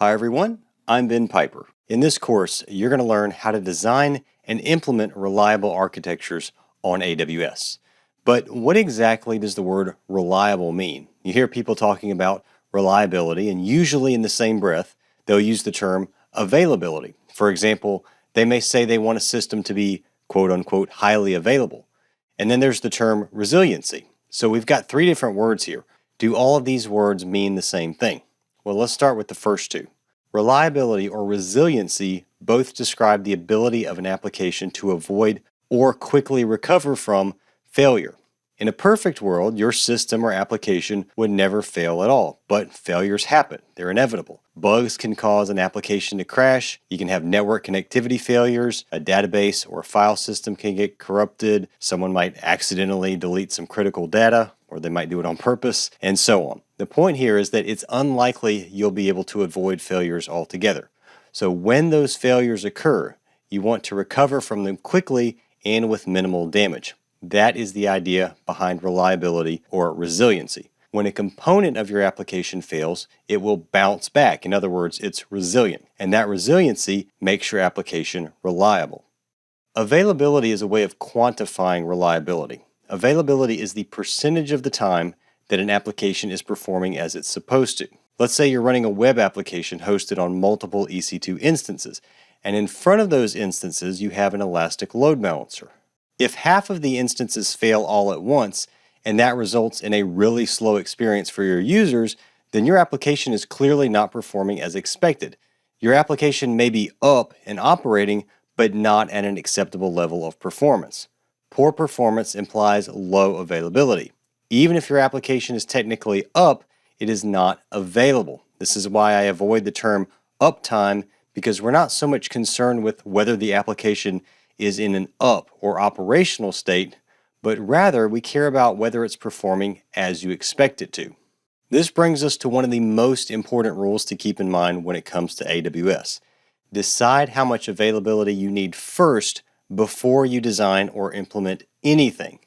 Hi everyone, I'm Ben Piper. In this course, you're going to learn how to design and implement reliable architectures on AWS. But what exactly does the word reliable mean? You hear people talking about reliability, and usually in the same breath, they'll use the term availability. For example, they may say they want a system to be quote unquote highly available. And then there's the term resiliency. So we've got three different words here. Do all of these words mean the same thing? Well, let's start with the first two. Reliability or resiliency both describe the ability of an application to avoid or quickly recover from failure. In a perfect world, your system or application would never fail at all, but failures happen. They're inevitable. Bugs can cause an application to crash. You can have network connectivity failures. A database or a file system can get corrupted. Someone might accidentally delete some critical data, or they might do it on purpose, and so on. The point here is that it's unlikely you'll be able to avoid failures altogether. So when those failures occur, you want to recover from them quickly and with minimal damage. That is the idea behind reliability or resiliency. When a component of your application fails, it will bounce back. In other words, it's resilient, and that resiliency makes your application reliable. Availability is a way of quantifying reliability. Availability is the percentage of the time that an application is performing as it's supposed to. Let's say you're running a web application hosted on multiple EC2 instances, and in front of those instances you have an elastic load balancer. If half of the instances fail all at once, and that results in a really slow experience for your users, then your application is clearly not performing as expected. Your application may be up and operating, but not at an acceptable level of performance. Poor performance implies low availability. Even if your application is technically up, it is not available. This is why I avoid the term uptime, because we're not so much concerned with whether the application is in an up or operational state, but rather we care about whether it's performing as you expect it to. This brings us to one of the most important rules to keep in mind when it comes to AWS. Decide how much availability you need first before you design or implement anything.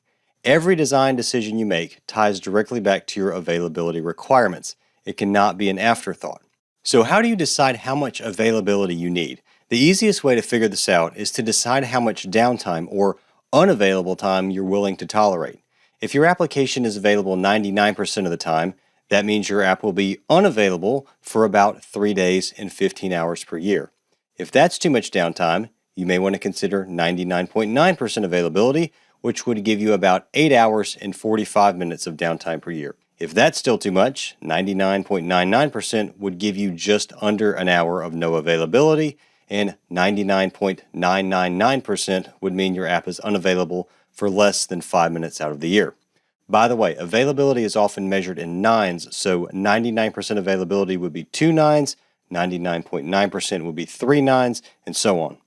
Every design decision you make ties directly back to your availability requirements. It cannot be an afterthought. So how do you decide how much availability you need? The easiest way to figure this out is to decide how much downtime or unavailable time you're willing to tolerate. If your application is available 99% of the time, that means your app will be unavailable for about 3 days and 15 hours per year. If that's too much downtime, you may want to consider 99.9% availability, which would give you about 8 hours and 45 minutes of downtime per year. If that's still too much, 99.99% would give you just under an hour of no availability, and 99.999% would mean your app is unavailable for less than 5 minutes out of the year. By the way, availability is often measured in nines, so 99% availability would be 2 nines, 99.9% would be 3 nines, and so on.